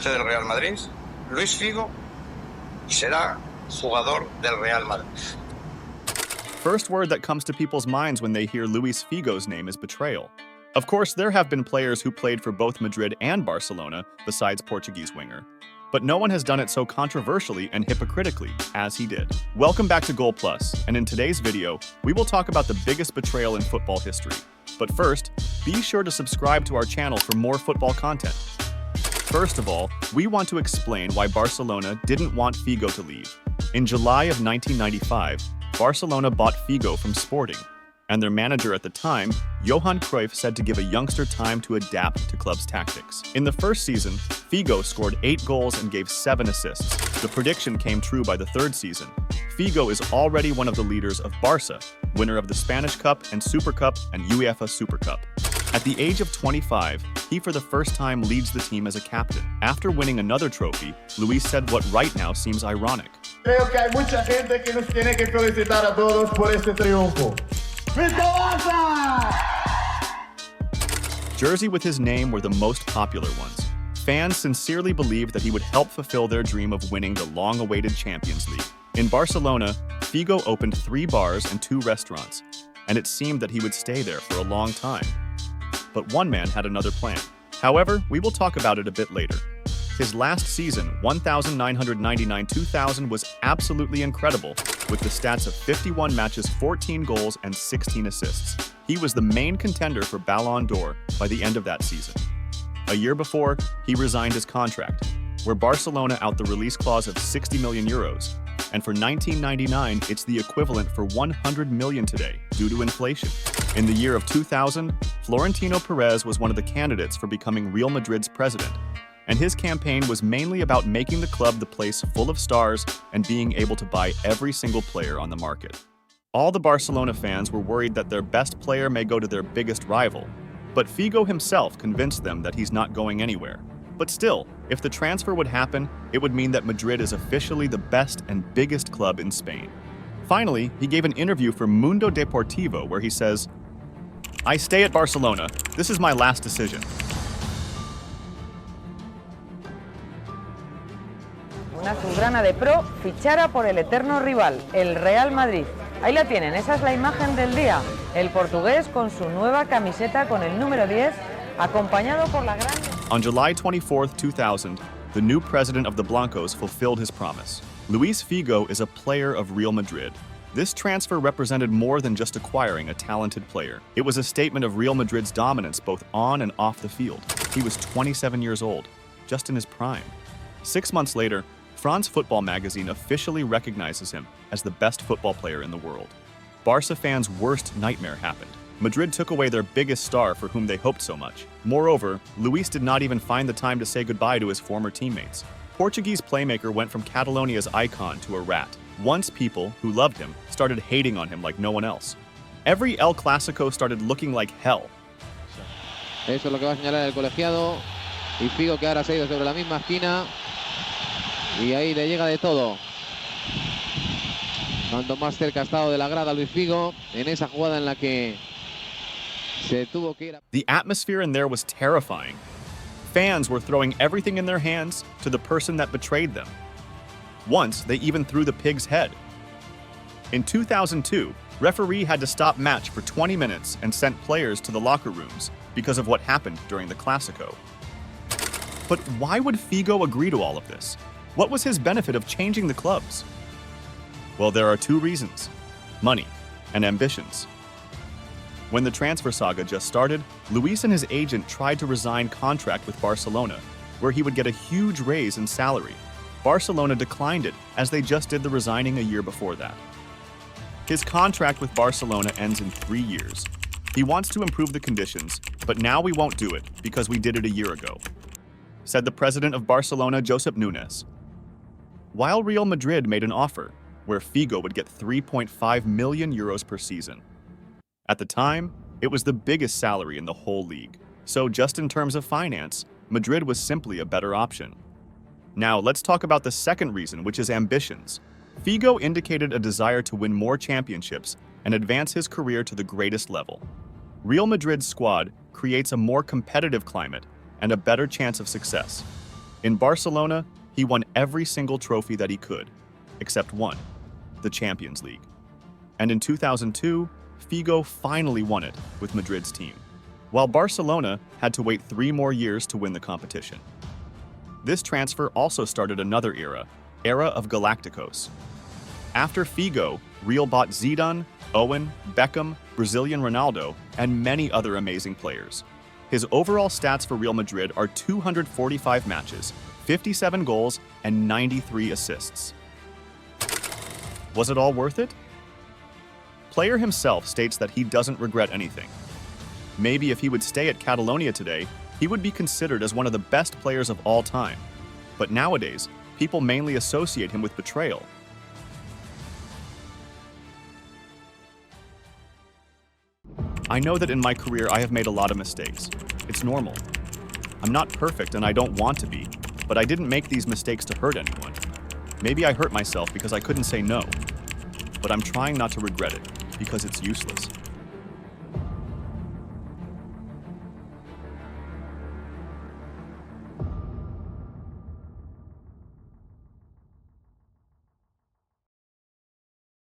del Real Madrid, Luis Figo, y será jugador del Real Madrid. First word that comes to people's minds when they hear Luis Figo's name is betrayal. Of course, there have been players who played for both Madrid and Barcelona, besides Portuguese winger. But no one has done it so controversially and hypocritically as he did. Welcome back to Goal Plus, and in today's video, we will talk about the biggest betrayal in football history. But first, be sure to subscribe to our channel for more football content. First of all, we want to explain why Barcelona didn't want Figo to leave. In July of 1995, Barcelona bought Figo from Sporting, and their manager at the time, Johan Cruyff, said to give a youngster time to adapt to club's tactics. In the first season, Figo scored 8 goals and gave 7 assists. The prediction came true by the third season. Figo is already one of the leaders of Barca, winner of the Spanish Cup and Super Cup and UEFA Super Cup. At the age of 25, he for the first time leads the team as a captain. After winning another trophy, Luis said what right now seems ironic. Creo que hay mucha gente que nos tiene que felicitar a todos por este triunfo. Jersey with his name were the most popular ones. Fans sincerely believed that he would help fulfill their dream of winning the long-awaited Champions League. In Barcelona, Figo opened 3 bars and 2 restaurants, and it seemed that he would stay there for a long time. But one man had another plan. However, we will talk about it a bit later. His last season, 1999-2000, was absolutely incredible, with the stats of 51 matches, 14 goals, and 16 assists. He was the main contender for Ballon d'Or by the end of that season. A year before, he resigned his contract, where Barcelona out the release clause of 60 million euros, and for 1999, it's the equivalent for 100 million today, due to inflation. In the year of 2000, Florentino Perez was one of the candidates for becoming Real Madrid's president, and his campaign was mainly about making the club the place full of stars and being able to buy every single player on the market. All the Barcelona fans were worried that their best player may go to their biggest rival, but Figo himself convinced them that he's not going anywhere. But still, if the transfer would happen, it would mean that Madrid is officially the best and biggest club in Spain. Finally, he gave an interview for Mundo Deportivo where he says, "I stay at Barcelona. This is my last decision." Una azulgrana de pro fichara por el eterno rival, el Real Madrid. Ahí la tienen, esa es la imagen del día. El portugués con su nueva camiseta con el número 10, acompañado por la gran... On July 24, 2000, the new president of the Blancos fulfilled his promise. Luis Figo is a player of Real Madrid. This transfer represented more than just acquiring a talented player. It was a statement of Real Madrid's dominance both on and off the field. He was 27 years old, just in his prime. 6 months later, France Football magazine officially recognizes him as the best football player in the world. Barca fans' worst nightmare happened. Madrid took away their biggest star for whom they hoped so much. Moreover, Luis did not even find the time to say goodbye to his former teammates. Portuguese playmaker went from Catalonia's icon to a rat. Once people, who loved him, started hating on him like no one else. Every El Clásico started looking like hell. Eso es lo que va a señalar el colegiado. Y Figo que ahora se ha ido sobre la misma esquina. Y ahí le llega de todo. Cuanto más cerca ha estado de la grada Luis Figo en esa jugada en la que se tuvo que ir. The atmosphere in there was terrifying. Fans were throwing everything in their hands to the person that betrayed them. Once, they even threw the pig's head. In 2002, referee had to stop match for 20 minutes and sent players to the locker rooms because of what happened during the Clásico. But why would Figo agree to all of this? What was his benefit of changing the clubs? Well, there are 2 reasons: money and ambitions. When the transfer saga just started, Luis and his agent tried to resign contract with Barcelona, where he would get a huge raise in salary. Barcelona declined it, as they just did the resigning a year before that. His contract with Barcelona ends in 3 years. He wants to improve the conditions, but now we won't do it because we did it a year ago, said the president of Barcelona, Josep Nunes. While Real Madrid made an offer where Figo would get 3.5 million euros per season. At the time, it was the biggest salary in the whole league. So just in terms of finance, Madrid was simply a better option. Now let's talk about the second reason, which is ambitions. Figo indicated a desire to win more championships and advance his career to the greatest level. Real Madrid's squad creates a more competitive climate and a better chance of success. In Barcelona, he won every single trophy that he could, except one, the Champions League. And in 2002, Figo finally won it with Madrid's team, while Barcelona had to wait 3 more years to win the competition. This transfer also started another era of Galacticos. After Figo, Real bought Zidane, Owen, Beckham, Brazilian Ronaldo, and many other amazing players. His overall stats for Real Madrid are 245 matches, 57 goals, and 93 assists. Was it all worth it? Player himself states that he doesn't regret anything. Maybe if he would stay at Catalonia today, he would be considered as one of the best players of all time. But nowadays, people mainly associate him with betrayal. I know that in my career I have made a lot of mistakes. It's normal. I'm not perfect and I don't want to be, but I didn't make these mistakes to hurt anyone. Maybe I hurt myself because I couldn't say no, but I'm trying not to regret it because it's useless.